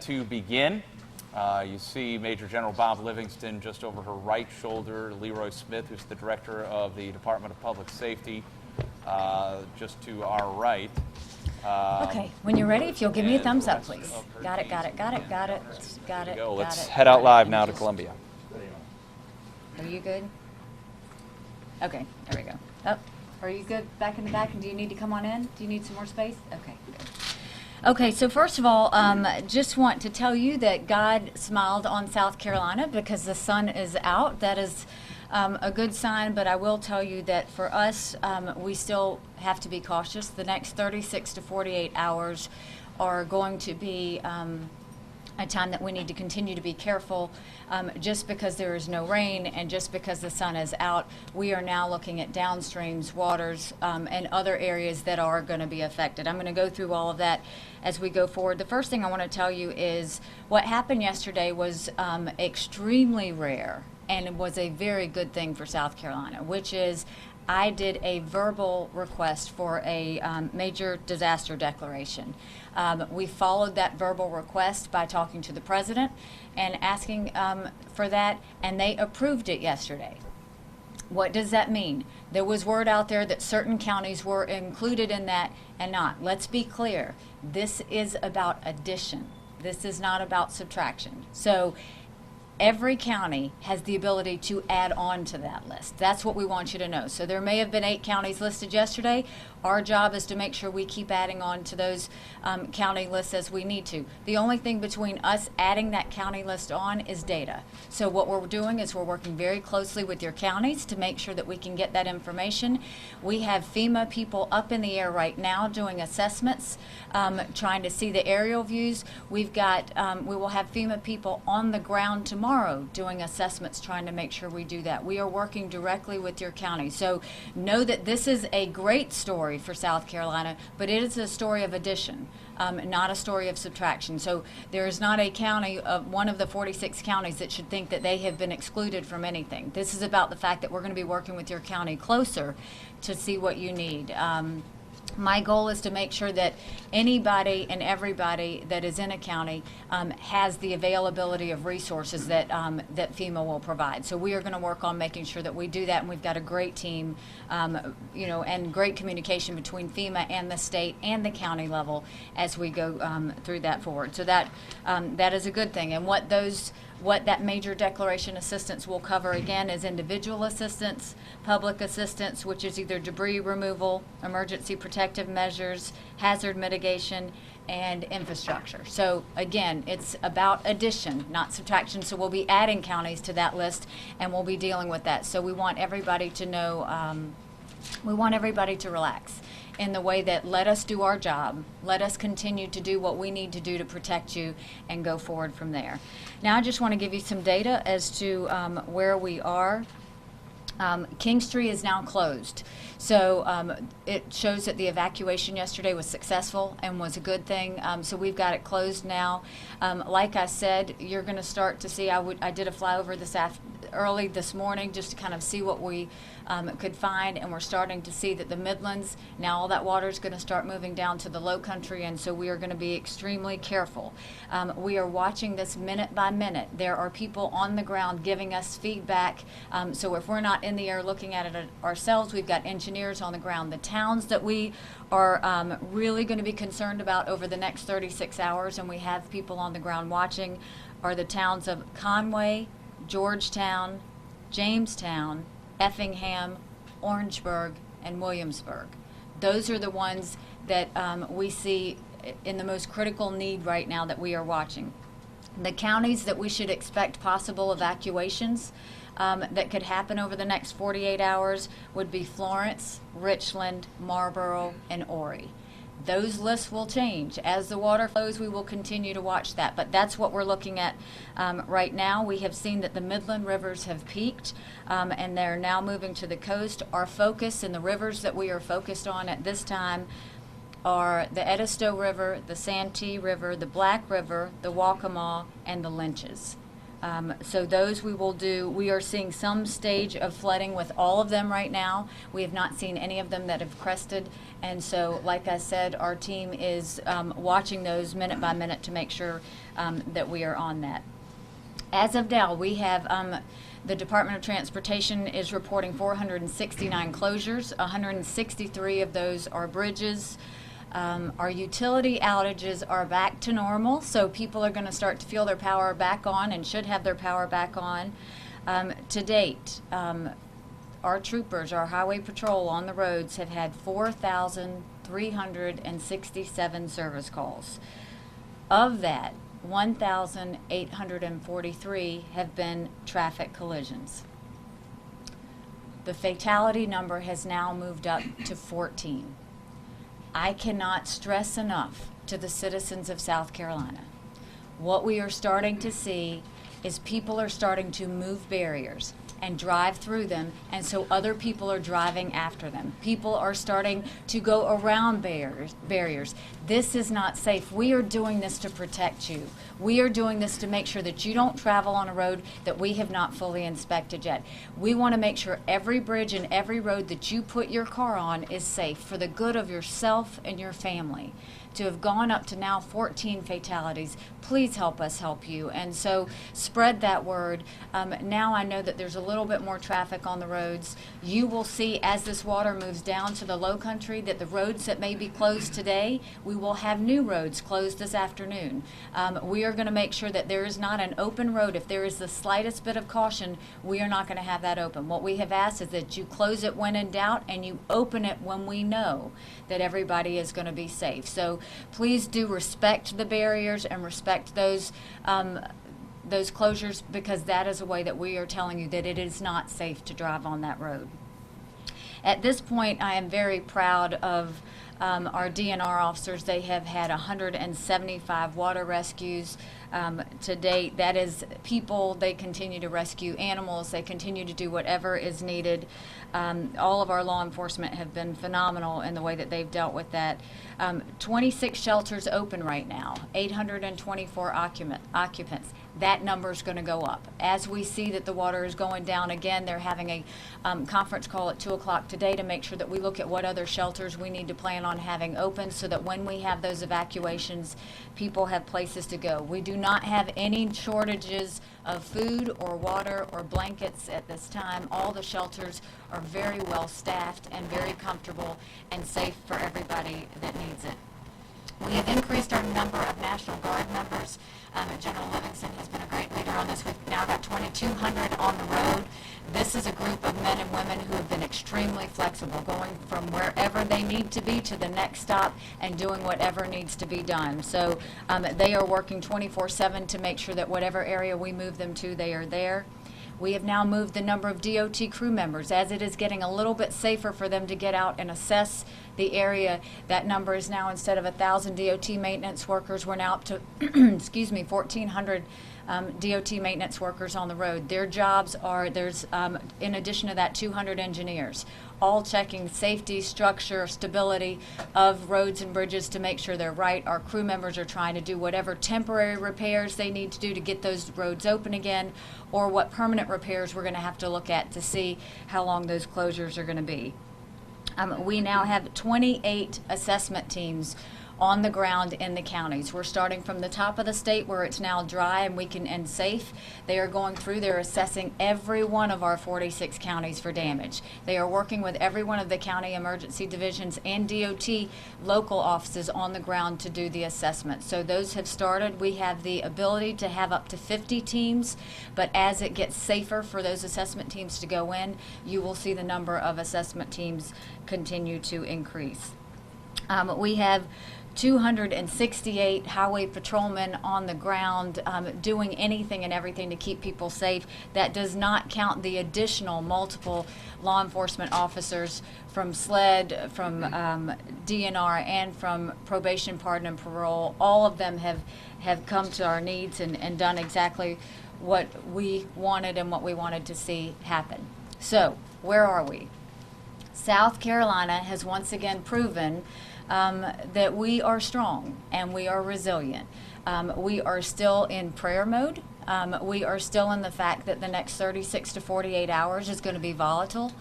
to begin. You see Major General Bob Livingston just over her right shoulder, Leroy Smith, who's the Director of the Department of Public Safety, just to our right. Okay, when you're ready, if you'll give me a thumbs up, please. Got it. Let's head out live now to Columbia. Are you good? Okay, there we go. Oh, are you good back in the back? And do you need to come on in? Do you need some more space? Okay, good. Okay, so first of all, just want to tell you that God smiled on South Carolina because the sun is out. That is a good sign, but I will tell you that for us, we still have to be cautious. The next 36 to 48 hours are going to be a time that we need to continue to be careful. Just because there is no rain and just because the sun is out, we are now looking at downstreams, waters, and other areas that are going to be affected. I'm going to go through all of that as we go forward. The first thing I want to tell you is what happened yesterday was extremely rare, and it was a very good thing for South Carolina, which is I did a verbal request for a major disaster declaration. We followed that verbal request by talking to the president and asking for that, and they approved it yesterday. What does that mean? There was word out there that certain counties were included in that and not. Let's be clear. This is about addition. This is not about subtraction. So every county has the ability to add on to that list. That's what we want you to know. So there may have been 8 counties listed yesterday. Our job is to make sure we keep adding on to those county lists as we need to. The only thing between us adding that county list on is data. So what we're doing is we're working very closely with your counties to make sure that we can get that information. We have FEMA people up in the air right now doing assessments, trying to see the aerial views. We've got, we will have FEMA people on the ground tomorrow doing assessments, trying to make sure we do that. We are working directly with your county. So know that this is a great story for South Carolina, but it is a story of addition, not a story of subtraction. So there is not a county, one of the 46 counties, that should think that they have been excluded from anything. This is about the fact that we're going to be working with your county closer to see what you need. My goal is to make sure that anybody and everybody that is in a county has the availability of resources that that FEMA will provide. So we are going to work on making sure that we do that, and we've got a great team, and great communication between FEMA and the state and the county level as we go through that forward. So that that is a good thing. And what that major declaration assistance will cover again is individual assistance, public assistance, which is either debris removal, emergency protective measures, hazard mitigation, and infrastructure. So again, it's about addition, not subtraction. So we'll be adding counties to that list, and we'll be dealing with that. So we want everybody to know, we want everybody to relax in the way that let us do our job, let us continue to do what we need to do to protect you, and go forward from there. Now I just want to give you some data as to where we are. Kingstree is now closed. So it shows that the evacuation yesterday was successful and was a good thing. So we've got it closed now. Like I said, you're going to start to see, I did a flyover early this morning just to kind of see what we could find, and we're starting to see that the Midlands, now all that water is going to start moving down to the low country, and so we are going to be extremely careful. We are watching this minute by minute. There are people on the ground giving us feedback, so if we're not in the air looking at it ourselves, we've got engineers on the ground. The towns that we are really going to be concerned about over the next 36 hours, and we have people on the ground watching, are the towns of Conway, Georgetown, Jamestown, Effingham, Orangeburg, and Williamsburg. Those are the ones that we see in the most critical need right now that we are watching. The counties that we should expect possible evacuations that could happen over the next 48 hours would be Florence, Richland, Marlboro, and Horry. Those lists will change. As the water flows, we will continue to watch that. But that's what we're looking at right now. We have seen that the Midland rivers have peaked, and they're now moving to the coast. Our focus in the rivers that we are focused on at this time are the Edisto River, the Santee River, the Black River, the Waccamaw, and the Lynches. So those we will do. We are seeing some stage of flooding with all of them right now. We have not seen any of them that have crested. And so, like I said, our team is watching those minute by minute to make sure that we are on that. As of now, we have the Department of Transportation is reporting 469 closures. 163 of those are bridges. Our utility outages are back to normal, so people are going to start to feel their power back on and should have their power back on. To date, our troopers, our highway patrol on the roads have had 4,367 service calls. Of that, 1,843 have been traffic collisions. The fatality number has now moved up to 14. I cannot stress enough to the citizens of South Carolina, what we are starting to see is people are starting to move barriers and drive through them, and so other people are driving after them. People are starting to go around barriers. This is not safe. We are doing this to protect you. We are doing this to make sure that you don't travel on a road that we have not fully inspected yet. We want to make sure every bridge and every road that you put your car on is safe for the good of yourself and your family. To have gone up to now 14 fatalities, please help us help you. And so spread that word. Now I know that there's a little bit more traffic on the roads. You will see as this water moves down to the low country that the roads that may be closed today, we will have new roads closed this afternoon. We are going to make sure that there is not an open road. If there is the slightest bit of caution, we are not going to have that open. What we have asked is that you close it when in doubt and you open it when we know that everybody is going to be safe. So please do respect the barriers and respect those closures, because that is a way that we are telling you that it is not safe to drive on that road. At this point, I am very proud of our DNR officers. They have had 175 water rescues to date. That is people. They continue to rescue animals. They continue to do whatever is needed. All of our law enforcement have been phenomenal in the way that they've dealt with that. 26 shelters open right now, 824 occupants. That number is going to go up. As we see that the water is going down again, they're having a conference call at 2 o'clock today to make sure that we look at what other shelters we need to plan on having open so that when we have those evacuations, people have places to go. We do not have any shortages of food or water or blankets at this time. All the shelters are very well staffed and very comfortable and safe for everybody that needs it. We have increased our number of National Guard members. General Livingston has been a great leader on this. We've now got 2,200 on the road. This is a group of men and women who have been extremely flexible, going from wherever they need to be to the next stop and doing whatever needs to be done. So they are working 24/7 to make sure that whatever area we move them to, they are there. We have now moved the number of DOT crew members. As it is getting a little bit safer for them to get out and assess the area, that number is now, instead of 1,000 DOT maintenance workers, we're now up to, 1,400 DOT maintenance workers on the road. Their jobs are, there's, in addition to that, 200 engineers, all checking safety, structure, stability of roads and bridges to make sure they're right. Our crew members are trying to do whatever temporary repairs they need to do to get those roads open again, or what permanent repairs we're going to have to look at to see how long those closures are going to be. We now have 28 assessment teams on the ground in the counties. We're starting from the top of the state where it's now dry and safe. They are going through, they're assessing every one of our 46 counties for damage. They are working with every one of the county emergency divisions and DOT local offices on the ground to do the assessment. So those have started. We have the ability to have up to 50 teams, but as it gets safer for those assessment teams to go in, you will see the number of assessment teams continue to increase. We have 268 highway patrolmen on the ground doing anything and everything to keep people safe. That does not count the additional multiple law enforcement officers from SLED, from DNR, and from probation, pardon, and parole. All of them have come to our needs and done exactly what we wanted and what we wanted to see happen. So, where are we? South Carolina has once again proven that we are strong and we are resilient. We are still in prayer mode. We are still in the fact that the next 36 to 48 hours is going to be volatile.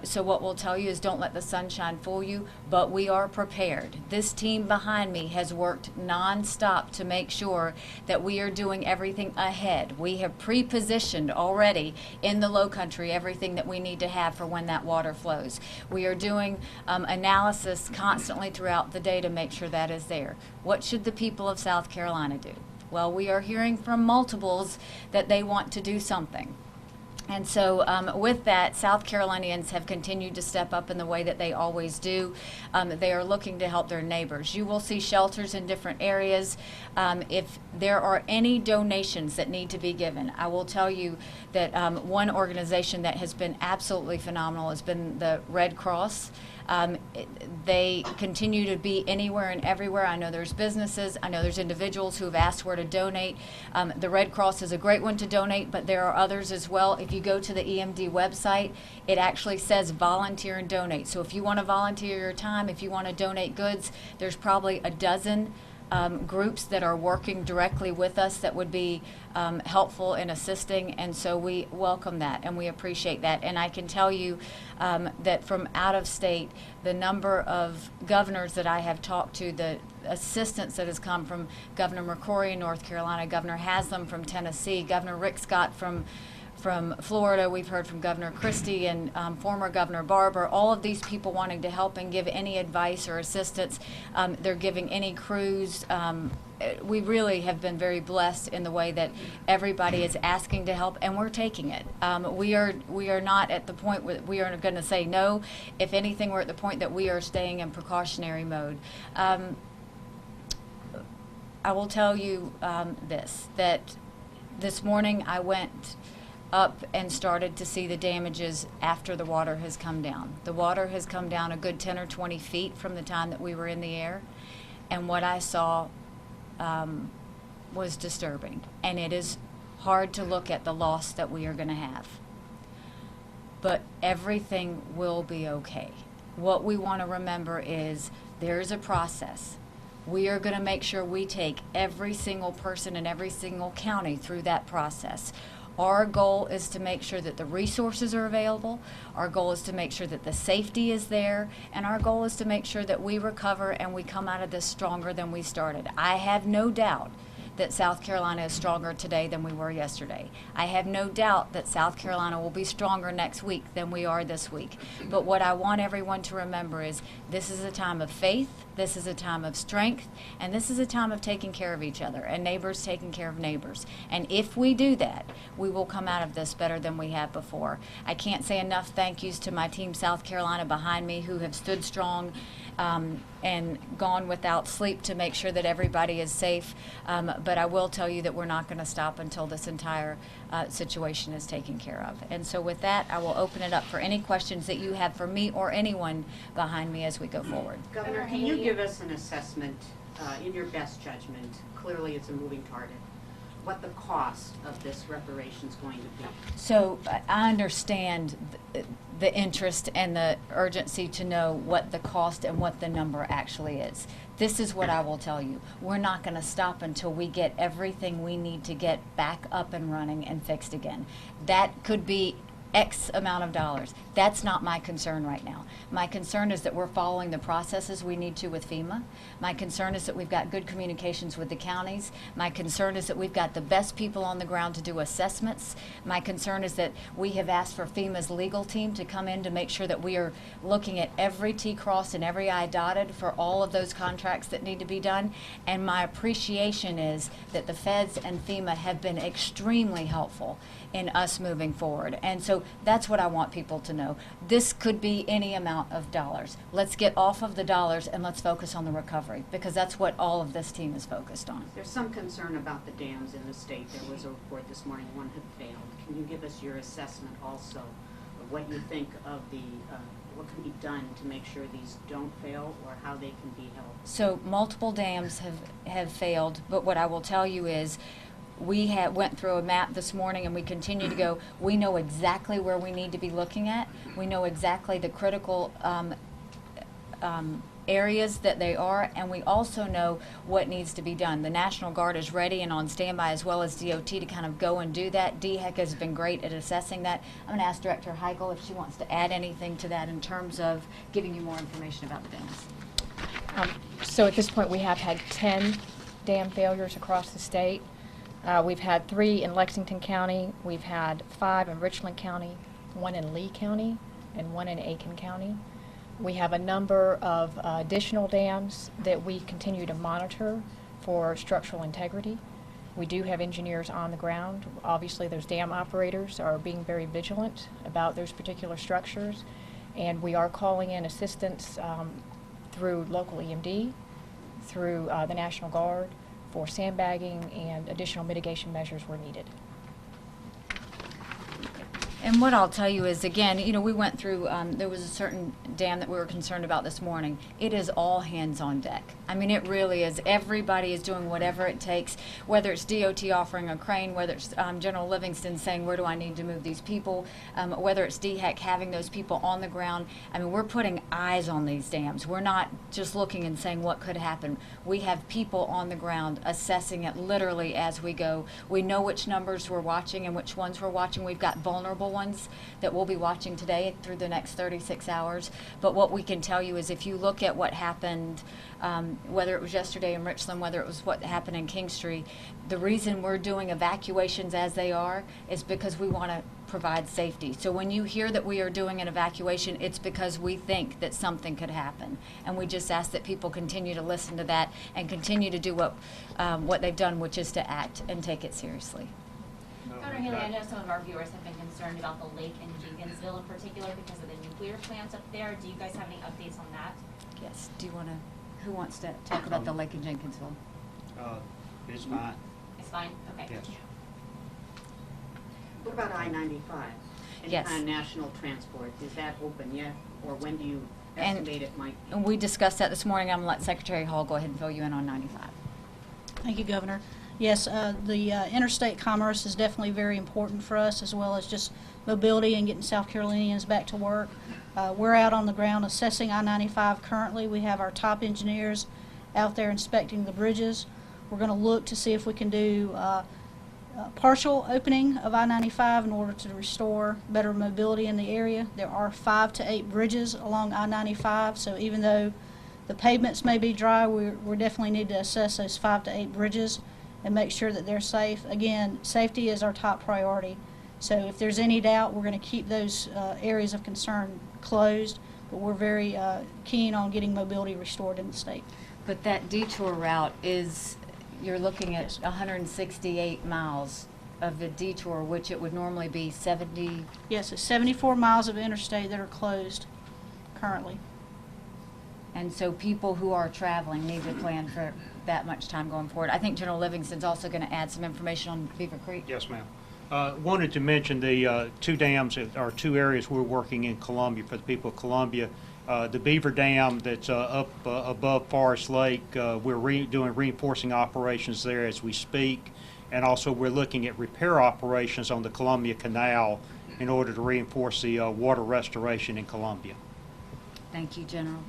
So what we'll tell you is don't let the sunshine fool you, but we are prepared. This team behind me has worked nonstop to make sure that we are doing everything ahead. We have pre-positioned already in the low country everything that we need to have for when that water flows. We are doing analysis constantly throughout the day to make sure that is there. What should the people of South Carolina do? Well, we are hearing from multiples that they want to do something. And so with that, South Carolinians have continued to step up in the way that they always do. They are looking to help their neighbors. You will see shelters in different areas. If there are any donations that need to be given, I will tell you that one organization that has been absolutely phenomenal has been the Red Cross. They continue to be anywhere and everywhere. I know there's businesses. I know there's individuals who have asked where to donate. The Red Cross is a great one to donate, but there are others as well. If you go to the EMD website, it actually says volunteer and donate. So if you want to volunteer your time, if you want to donate goods, there's probably a dozen groups that are working directly with us that would be helpful in assisting, and so we welcome that and we appreciate that. And I can tell you that from out of state, the number of governors that I have talked to, the assistance that has come from Governor McCrory in North Carolina, Governor Haslam from Tennessee, Governor Rick Scott from Florida, we've heard from Governor Christie and former Governor Barber, all of these people wanting to help and give any advice or assistance. They're giving any crews. We really have been very blessed in the way that everybody is asking to help, and we're taking it. We are not at the point where we are going to say no. If anything, we're at the point that we are staying in precautionary mode. I will tell you that this morning I went up and started to see the damages after the water has come down. The water has come down a good 10 or 20 feet from the time that we were in the air, and what I saw was disturbing. And it is hard to look at the loss that we are going to have. But everything will be okay. What we want to remember is there is a process. We are going to make sure we take every single person in every single county through that process. Our goal is to make sure that the resources are available. Our goal is to make sure that the safety is there. And our goal is to make sure that we recover and we come out of this stronger than we started. I have no doubt that South Carolina is stronger today than we were yesterday. I have no doubt that South Carolina will be stronger next week than we are this week. But what I want everyone to remember is this is a time of faith, this is a time of strength, and this is a time of taking care of each other and neighbors taking care of neighbors. And if we do that, we will come out of this better than we have before. I can't say enough thank yous to my team South Carolina behind me who have stood strong and gone without sleep to make sure that everybody is safe. But I will tell you that we're not going to stop until this entire situation is taken care of. And so with that, I will open it up for any questions that you have for me or anyone behind me as we go forward. Governor, can you give us an assessment, in your best judgment, clearly it's a moving target, what the cost of this reparation is going to be? So I understand the interest and the urgency to know what the cost and what the number actually is. This is what I will tell you. We're not going to stop until we get everything we need to get back up and running and fixed again. That could be X amount of dollars. That's not my concern right now. My concern is that we're following the processes we need to with FEMA. My concern is that we've got good communications with the counties. My concern is that we've got the best people on the ground to do assessments. My concern is that we have asked for FEMA's legal team to come in to make sure that we are looking at every T crossed and every I dotted for all of those contracts that need to be done. And my appreciation is that the feds and FEMA have been extremely helpful in us moving forward. And so that's what I want people to know. This could be any amount of dollars. Let's get off of the dollars and let's focus on the recovery, because that's what all of this team is focused on. There's some concern about the dams in the state. There was a report this morning, one had failed. Can you give us your assessment also of what you think of the, what can be done to make sure these don't fail, or how they can be helped? So multiple dams have failed, but what I will tell you is we went through a map this morning and we continue to go. We know exactly where we need to be looking at. We know exactly the critical areas that they are, and we also know what needs to be done. The National Guard is ready and on standby, as well as DOT, to kind of go and do that. DHEC has been great at assessing that. I'm going to ask Director Heigl if she wants to add anything to that in terms of giving you more information about the dams. So at this point, we have had 10 dam failures across the state. We've had 3 in Lexington County. We've had 5 in Richland County, 1 in Lee County, and 1 in Aiken County. We have a number of additional dams that we continue to monitor for structural integrity. We do have engineers on the ground. Obviously, those dam operators are being very vigilant about those particular structures, and we are calling in assistance through local EMD, through the National Guard, for sandbagging and additional mitigation measures where needed. And what I'll tell you is, again, you know, we went through, there was a certain dam that we were concerned about this morning. It is all hands on deck. I mean, it really is. Everybody is doing whatever it takes, whether it's DOT offering a crane, whether it's General Livingston saying, where do I need to move these people, whether it's DHEC having those people on the ground. I mean, we're putting eyes on these dams. We're not just looking and saying what could happen. We have people on the ground assessing it literally as we go. We know which numbers we're watching and which ones we're watching. We've got vulnerable ones that we'll be watching today through the next 36 hours. But what we can tell you is, if you look at what happened, whether it was yesterday in Richland, whether it was what happened in Kingstree, the reason we're doing evacuations as they are is because we want to provide safety. So when you hear that we are doing an evacuation, it's because we think that something could happen. And we just ask that people continue to listen to that and continue to do what they've done, which is to act and take it seriously. Governor Haley, I know some of our viewers have been concerned about the lake in Jenkinsville in particular because of the nuclear plants up there. Do you guys have any updates on that? Yes. Do you want to, who wants to talk about the lake in Jenkinsville? It's fine. It's fine? Okay. Yes. What about I-95? Any Yes. kind of national transport, is that open yet? Or when do you And- estimate it might be? And we discussed that this morning. I'm going to let Secretary Hall go ahead and fill you in on 95. Thank you, Governor. Yes, the interstate commerce is definitely very important for us, as well as just mobility and getting South Carolinians back to work. We're out on the ground assessing I-95 currently. We have our top engineers out there inspecting the bridges. We're going to look to see if we can do partial opening of I-95 in order to restore better mobility in the area. There are 5 to 8 bridges along I-95, so even though the pavements may be dry, we definitely need to assess those 5 to 8 bridges and make sure that they're safe. Again, safety is our top priority. So if there's any doubt, we're going to keep those areas of concern closed, but we're very keen on getting mobility restored in the state. But that detour route is, you're looking at 168 miles of the detour, which it would normally be 70. Yes, it's 74 miles of interstate that are closed currently. And so people who are traveling need to plan for that much time going forward. I think General Livingston's also going to add some information on Beaver Creek. Yes, ma'am. Wanted to mention the 2 dams, or 2 areas we're working in Columbia for the people of Columbia. The Beaver Dam that's up above Forest Lake, we're doing reinforcing operations there as we speak. And also we're looking at repair operations on the Columbia Canal in order to reinforce the water restoration in Columbia. Thank you, General.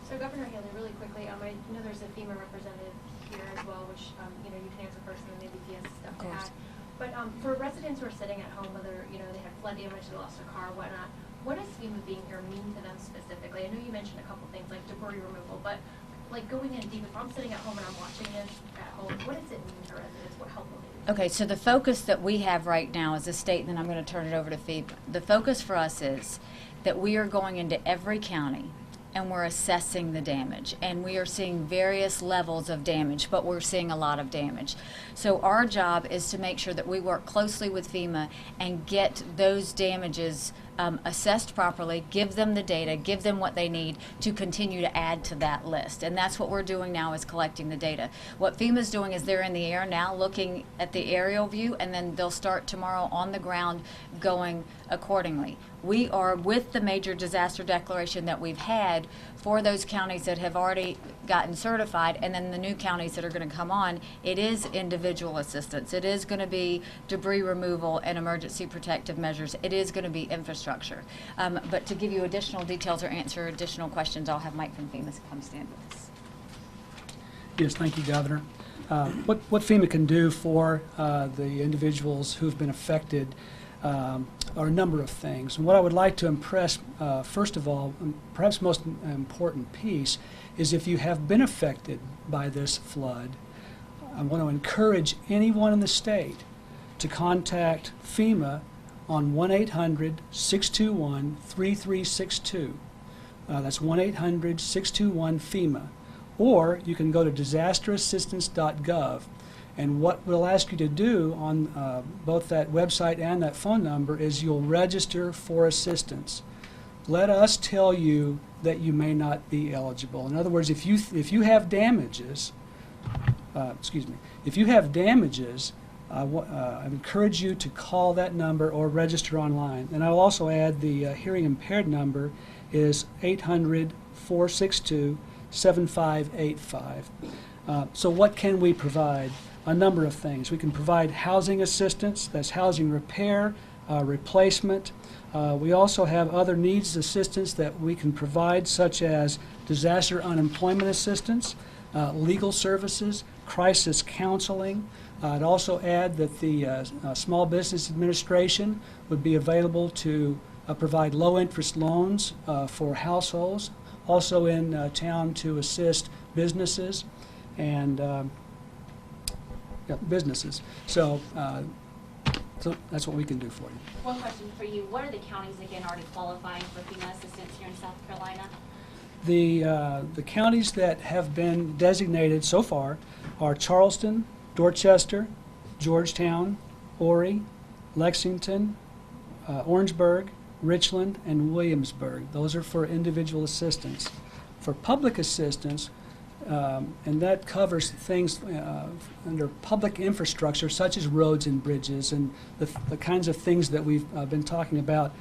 So Governor Haley, really quickly, I know there's a FEMA representative here as well, which, you can answer first and then maybe if he has stuff to add. But for residents who are sitting at home, whether, they had flood damage, they lost a car, whatnot, what does FEMA being here mean to them specifically? I know you mentioned a couple things like debris removal, but like going in deep, if I'm sitting at home and I'm watching this at home, what does it mean to residents? What help will it do? Okay, so the focus that we have right now as a state, then I'm going to turn it over to FEMA. The focus for us is that we are going into every county and we're assessing the damage, and we are seeing various levels of damage, but we're seeing a lot of damage. So our job is to make sure that we work closely with FEMA and get those damages assessed properly, give them the data, give them what they need to continue to add to that list. And that's what we're doing now, is collecting the data. What FEMA's doing is they're in the air now looking at the aerial view, and then they'll start tomorrow on the ground going accordingly. We are, with the major disaster declaration that we've had for those counties that have already gotten certified, and then the new counties that are going to come on, it is individual assistance. It is going to be debris removal and emergency protective measures. It is going to be infrastructure infrastructure. But to give you additional details or answer additional questions, I'll have Mike from FEMA come stand with us. Yes, thank you, Governor. What FEMA can do for the individuals who've been affected are a number of things. And what I would like to impress, first of all, and perhaps most important piece, is if you have been affected by this flood, I want to encourage anyone in the state to contact FEMA on 1-800-621-3362. That's 1-800-621-FEMA. Or you can go to disasterassistance.gov. And what we'll ask you to do on both that website and that phone number is you'll register for assistance. Let us tell you that you may not be eligible. In other words, if you have damages, if you have damages, I encourage you to call that number or register online. And I'll also add the hearing impaired number is 800-462-7585. So what can we provide? A number of things. We can provide housing assistance, that's housing repair, replacement. We also have other needs assistance that we can provide, such as disaster unemployment assistance, legal services, crisis counseling. I'd also add that the Small Business Administration would be available to provide low-interest loans for households, also in town to assist businesses and businesses. So that's what we can do for you. One question for you. What are the counties, again, already qualifying for FEMA assistance here in South Carolina? The counties that have been designated so far are Charleston, Dorchester, Georgetown, Horry, Lexington, Orangeburg, Richland, and Williamsburg. Those are for individual assistance. For public assistance, and that covers things under public infrastructure such as roads and bridges and the kinds of things that we've been talking about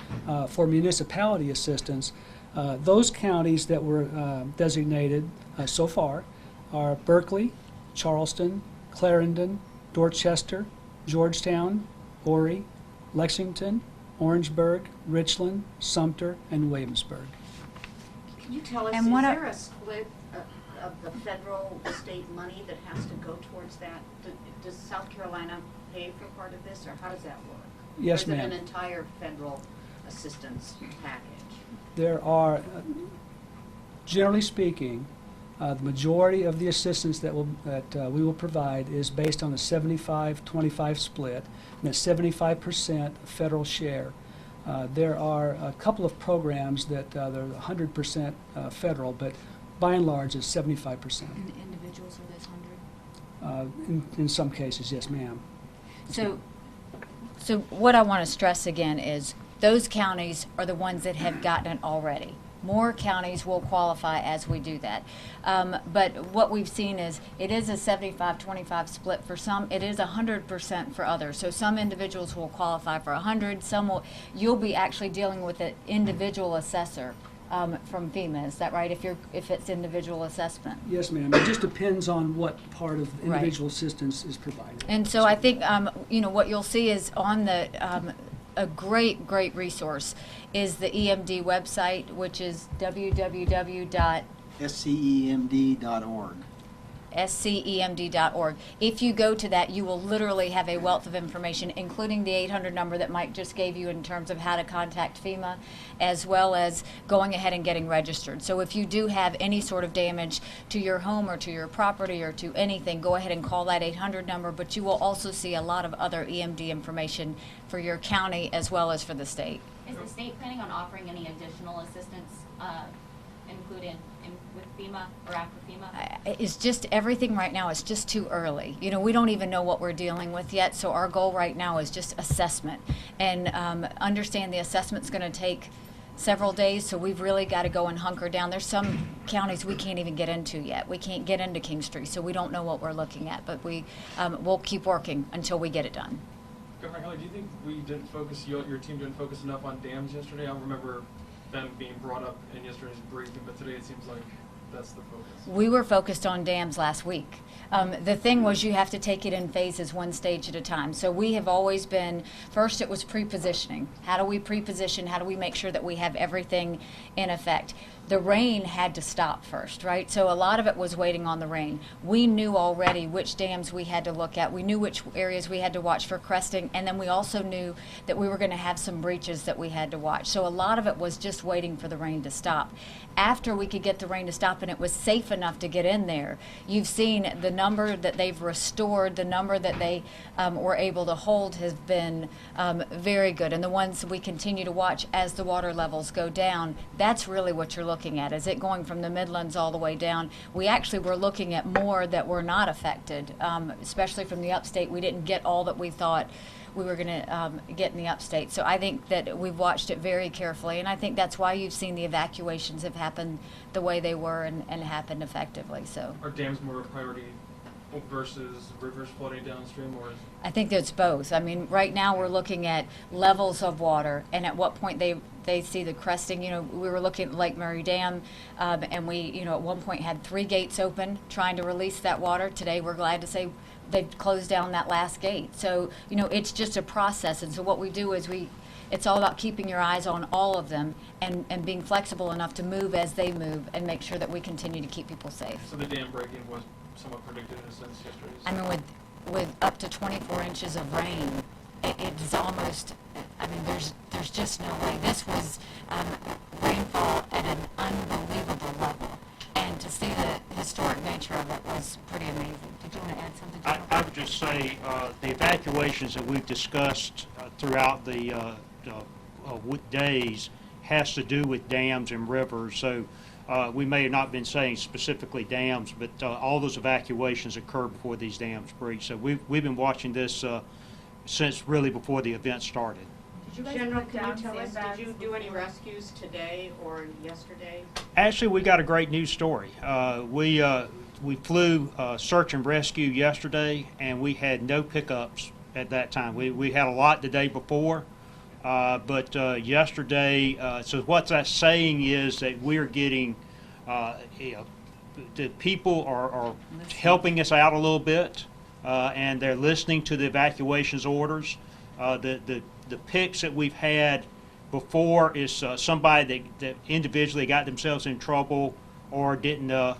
for municipality assistance. Those counties that were designated so far are Berkeley, Charleston, Clarendon, Dorchester, Georgetown, Horry, Lexington, Orangeburg, Richland, Sumter, and Williamsburg. Can you tell us, And is what I- there a split of the federal state money that has to go towards that? Does South Carolina pay for part of this, or how does that work? Yes, Or is ma'am. it an entire federal assistance package? There are, generally speaking, the majority of the assistance that we will provide is based on a 75-25 split, and that's 75% federal share. There are a couple of programs that they're 100% federal, but by and large it's 75%. And the individuals are this 100? In some cases, yes, ma'am. So what I want to stress again is those counties are the ones that have gotten it already. More counties will qualify as we do that. But what we've seen is it is a 75-25 split for some. It is 100% for others. So some individuals will qualify for 100. Some will. You'll be actually dealing with an individual assessor from FEMA. Is that right? If it's individual assessment. Yes, ma'am. It just depends on what part of Right. individual assistance is provided. And so I think what you'll see is on the a great resource is the EMD website, which is scemd.org. scemd.org. If you go to that, you will literally have a wealth of information, including the 800 number that Mike just gave you in terms of how to contact FEMA, as well as going ahead and getting registered. So if you do have any sort of damage to your home or to your property or to anything, go ahead and call that 800 number, but you will also see a lot of other EMD information for your county as well as for the state. Is the state planning on offering any additional assistance included with FEMA or after FEMA? It's just everything right now is just too early. We don't even know what we're dealing with yet, so our goal right now is just assessment. And understand the assessment's going to take several days, so we've really got to go and hunker down. There's some counties we can't even get into yet. We can't get into Kingstree, so we don't know what we're looking at, but we'll keep working until we get it done. Governor Haley, do you think your team didn't focus enough on dams yesterday? I don't remember them being brought up in yesterday's briefing, but today it seems like that's the focus? We were focused on dams last week. The thing was you have to take it in phases, one stage at a time. So we have always been, first it was pre-positioning. How do we pre-position? How do we make sure that we have everything in effect? The rain had to stop first, right? So a lot of it was waiting on the rain. We knew already which dams we had to look at. We knew which areas we had to watch for cresting, and then we also knew that we were going to have some breaches that we had to watch. So a lot of it was just waiting for the rain to stop. After we could get the rain to stop and it was safe enough to get in there, you've seen the number that they've restored, the number that they were able to hold has been very good. And the ones we continue to watch as the water levels go down, that's really what you're looking at. Is it going from the Midlands all the way down? We actually were looking at more that were not affected, especially from the upstate. We didn't get all that we thought we were going to get in the upstate. So I think that we've watched it very carefully, and I think that's why you've seen the evacuations have happened the way they were and happened effectively. So Are dams more a priority versus rivers flooding downstream, or is I think it's both. I mean, right now we're looking at levels of water and at what point they see the cresting. You know, we were looking at Lake Murray Dam, and we, you know, at one point had 3 gates open trying to release that water. Today we're glad to say they've closed down that last gate. So, you know, it's just a process. And so what we do is it's all about keeping your eyes on all of them and being flexible enough to move as they move and make sure that we continue to keep people safe. so the dam breaking was somewhat predicted in a sense yesterday? I mean, with up to 24 inches of rain, it's almost, I mean, there's just no way. This was rainfall at an unbelievable level. And to see the historic nature of it was pretty amazing. Did you want to add something to that? I would just say the evacuations that we've discussed throughout the days has to do with dams and rivers. So we may have not been saying specifically dams, but all those evacuations occurred before these dams breached. So we've been watching this since really before the event started. Did you guys General, put can down you tell us, sandbags did you do any before? rescues today or yesterday? Actually, we got a great news story. We flew search and rescue yesterday, and we had no pickups at that time. We had a lot the day before, but yesterday, so what that's saying is that we're getting, the people are helping us out a little bit, and they're listening to the evacuations orders. The picks that we've had before is somebody that individually got themselves in trouble or didn't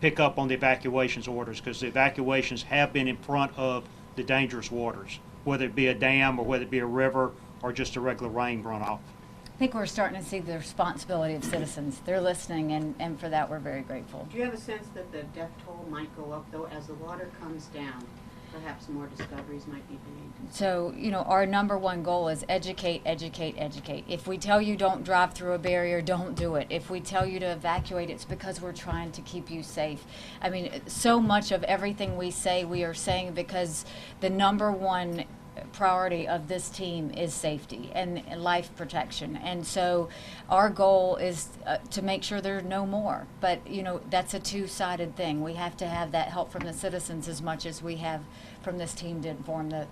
pick up on the evacuations orders, because the evacuations have been in front of the dangerous waters, whether it be a dam or whether it be a river or just a regular rain runoff. I think we're starting to see the responsibility of citizens. They're listening, and for that we're very grateful. Do you have a sense that the death toll might go up, though, as the water comes down? Perhaps more discoveries might be made. So, you know, our number one goal is educate, educate, educate. If we tell you don't drive through a barrier, don't do it. If we tell you to evacuate, it's because we're trying to keep you safe. I mean, so much of everything we say, we are saying because the number one priority of this team is safety and life protection. And so our goal is to make sure there are no more. But, you know, that's a two-sided thing. We have to have that help from the citizens as much as we have from this team to inform the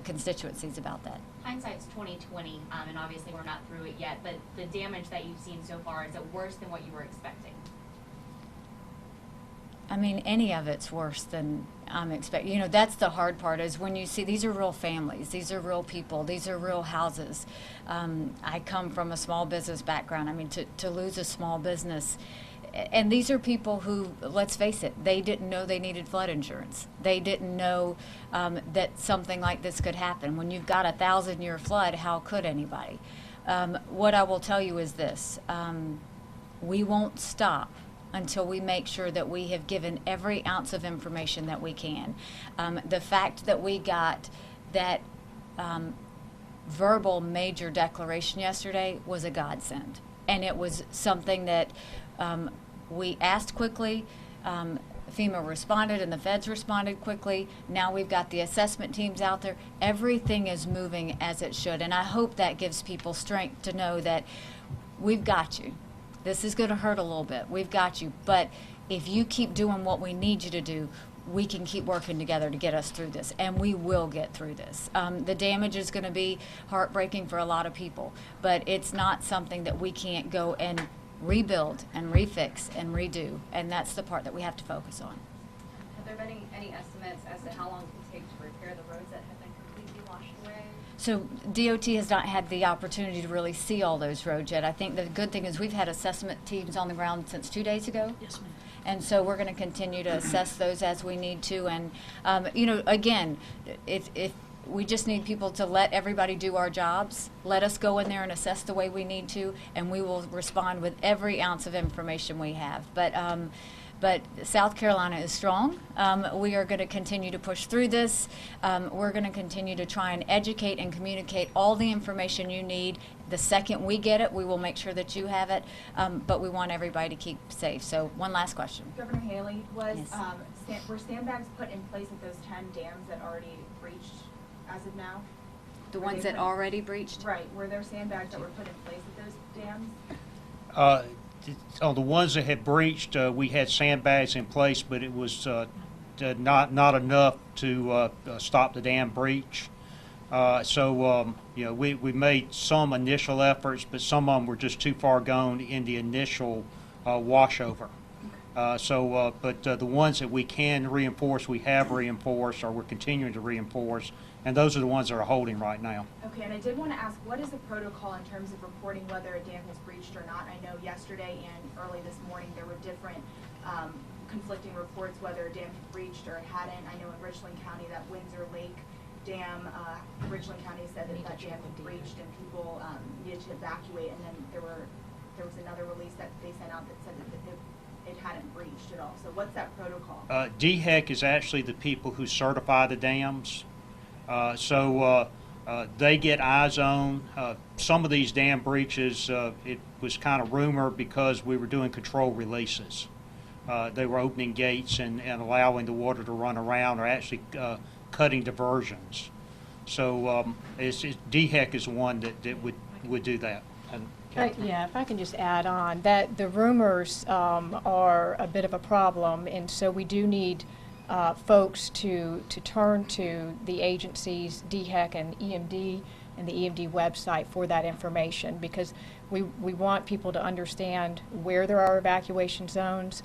constituencies about that. Hindsight's 20/20, and obviously we're not through it yet, but the damage that you've seen so far, is it worse than what you were expecting? I mean, any of it's worse than I'm expecting. You know, that's the hard part, is when you see these are real families, these are real people, these are real houses. I come from a small business background. I mean, to lose a small business, and these are people who, let's face it, they didn't know they needed flood insurance. They didn't know that something like this could happen. When you've got a 1,000-year flood, how could anybody? What I will tell you is this: we won't stop until we make sure that we have given every ounce of information that we can. The fact that we got that verbal major declaration yesterday was a godsend. And it was something that we asked quickly. FEMA responded and the feds responded quickly. Now we've got the assessment teams out there. Everything is moving as it should. And I hope that gives people strength to know that we've got you. This is going to hurt a little bit. We've got you. But if you keep doing what we need you to do, we can keep working together to get us through this. And we will get through this. The damage is going to be heartbreaking for a lot of people. But it's not something that we can't go and rebuild and refix and redo, and that's the part that we have to focus on. Have there been any estimates as to how long it will take to repair the roads that have been completely washed away? So DOT has not had the opportunity to really see all those roads yet. I think the good thing is we've had assessment teams on the ground since 2 days ago. Yes, ma'am. And so we're going to continue to assess those as we need to. And, again, if we just need people to let everybody do our jobs, let us go in there and assess the way we need to, and we will respond with every ounce of information we have. But South Carolina is strong. We are going to continue to push through this. We're going to continue to try and educate and communicate all the information you need. The second we get it, we will make sure that you have it. But we want everybody to keep safe. So one last question. Governor Haley, Yes. were sandbags put in place at those 10 dams that already breached as of now? The Were ones they that put- already breached? Right, were there sandbags that were put in place at those dams? On the ones that had breached, we had sandbags in place, but it was not enough to stop the dam breach. We made some initial efforts, but some of them were just too far gone in the initial washover. But the ones that we can reinforce, we have reinforced, or we're continuing to reinforce, and those are the ones that are holding right now. Okay, and I did want to ask, what is the protocol in terms of reporting whether a dam has breached or not? I know yesterday and early this morning there were different conflicting reports whether a dam had breached or it hadn't. I know in Richland County that Windsor Lake Dam, Richland County said that that dam had breached and people needed to evacuate, and then there was another release that they sent out that said that it hadn't breached at all. So what's that protocol? DHEC is actually the people who certify the dams. They get eyes on some of these dam breaches. It was kind of rumored because we were doing control releases. They were opening gates and allowing the water to run around, or actually cutting diversions. So DHEC is the one that would do that. And Yeah, if I can just add on, that the rumors are a bit of a problem, and so we do need folks to turn to the agencies, DHEC and EMD, and the EMD website for that information, because we want people to understand where there are evacuation zones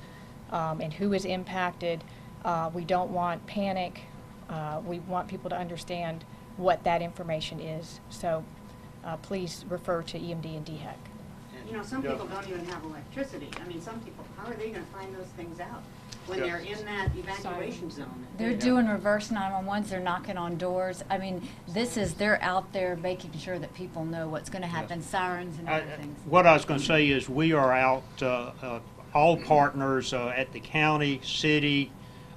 and who is impacted. We don't want panic. We want people to understand what that information is. So please refer to EMD and DHEC. Some people don't even have electricity. I mean, some people, how are they going to find those things out when they're in that evacuation zone? They're doing reverse 911s. They're knocking on doors. I mean, they're out there making sure that people know what's going to happen, sirens and other things. What I was going to say is we are out, all partners at the county, city,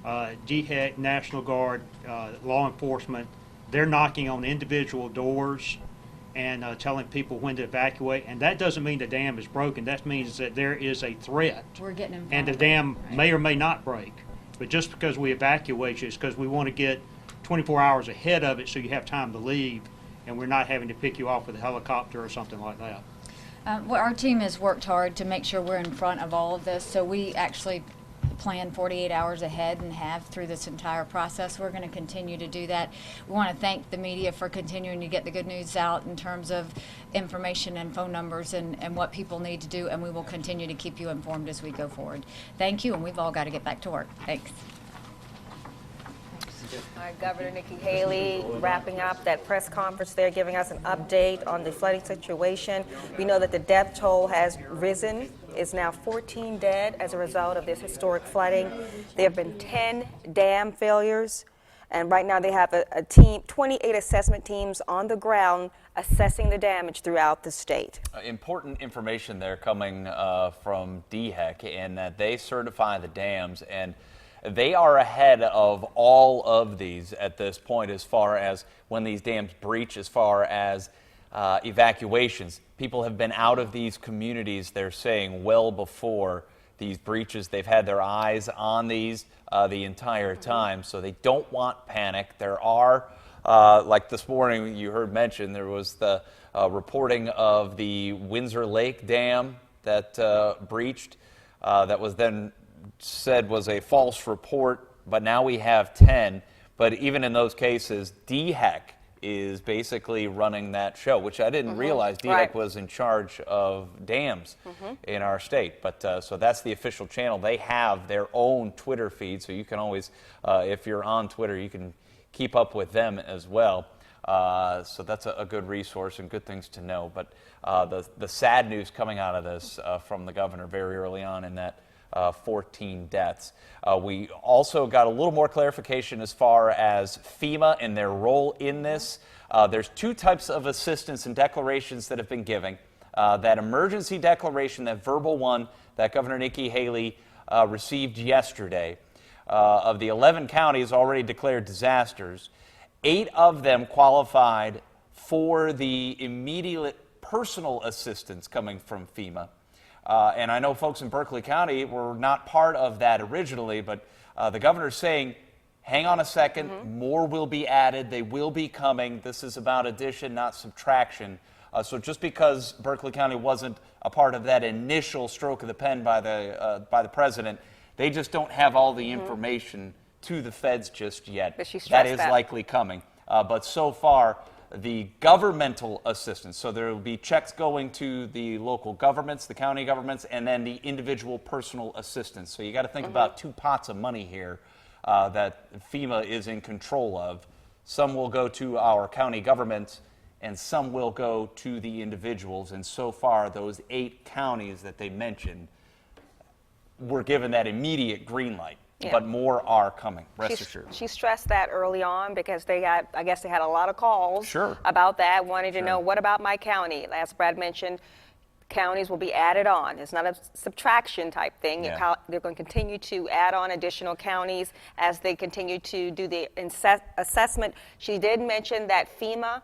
DHEC, National Guard, law enforcement. They're knocking on individual doors and telling people when to evacuate. And that doesn't mean the dam is broken. That means that there is a threat. We're getting in front And the of it. dam Right. may or may not break. But just because we evacuate you is because we want to get 24 hours ahead of it so you have time to leave, and we're not having to pick you off with a helicopter or something like that. Our team has worked hard to make sure we're in front of all of this, so we actually plan 48 hours ahead and have through this entire process. We're going to continue to do that. We want to thank the media for continuing to get the good news out in terms of information and phone numbers and what people need to do, and we will continue to keep you informed as we go forward. Thank you, and we've all got to get back to work. Thanks. All right, Governor Nikki Haley wrapping up that press conference there, giving us an update on the flooding situation. We know that the death toll has risen. It's now 14 dead as a result of this historic flooding. There have been 10 dam failures, and right now they have a team, 28 assessment teams on the ground assessing the damage throughout the state. Important information there coming from DHEC, in that they certify the dams, and they are ahead of all of these at this point as far as when these dams breach, as far as evacuations. People have been out of these communities, they're saying, well before these breaches. They've had their eyes on these the entire time, so they don't want panic. There are, like this morning you heard mentioned, there was the reporting of the Windsor Lake Dam that breached, that was then said was a false report, but now we have 10. But even in those cases, DHEC is basically running that show, which I didn't realize DHEC Right. was in charge of dams in our state. But so that's the official channel. They have their own Twitter feed, so you can always, if you're on Twitter, you can keep up with them as well. So that's a good resource and good things to know. But the sad news coming out of this from the governor very early on in that 14 deaths. We also got a little more clarification as far as FEMA and their role in this. There's two types of assistance and declarations that have been given. That emergency declaration, that verbal one that Governor Nikki Haley received yesterday, of the 11 counties already declared disasters, 8 of them qualified for the immediate personal assistance coming from FEMA. And I know folks in Berkeley County were not part of that originally, but the governor's saying, hang on a second, more will be added, they will be coming. This is about addition, not subtraction. So just because Berkeley County wasn't a part of that initial stroke of the pen by the president, they just don't have all the information to the feds just yet. But she that stressed is that. likely coming. But so far, the governmental assistance, so there will be checks going to the local governments, the county governments, and then the individual personal assistance. So you got to think about 2 pots of money here that FEMA is in control of. Some will go to our county governments, and some will go to the individuals. And so far, those 8 counties that they mentioned were given that immediate green light. Yeah. But more are coming, rest assured. She stressed that early on because I guess they had a lot of calls Sure. about that, wanting to Sure. know, what about my county? As Brad mentioned, counties will be added on. It's not a subtraction type thing. Yeah. They're going to continue to add on additional counties as they continue to do the assessment. She did mention that FEMA,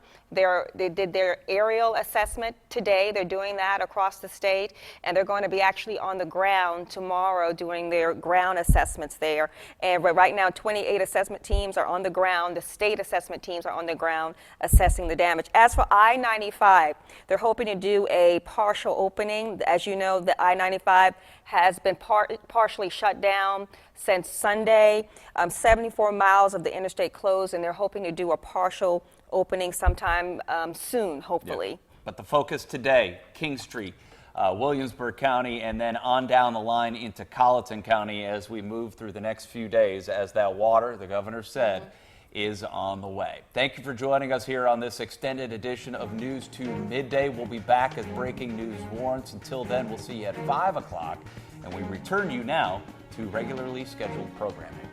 they did their aerial assessment today. They're doing that across the state, and they're going to be actually on the ground tomorrow doing their ground assessments there. And right now, 28 assessment teams are on the ground. The state assessment teams are on the ground assessing the damage. As for I-95, they're hoping to do a partial opening. As you know, the I-95 has been partially shut down since Sunday. 74 miles of the interstate closed, and they're hoping to do a partial opening sometime soon, hopefully. Yep. But the focus today, King Street, Williamsburg County, and then on down the line into Colleton County as we move through the next few days, as that water, the governor said, is on the way. Thank you for joining us here on this extended edition of News 2 Midday. We'll be back as breaking news warrants. Until then, we'll see you at 5 o'clock, and we return you now to regularly scheduled programming.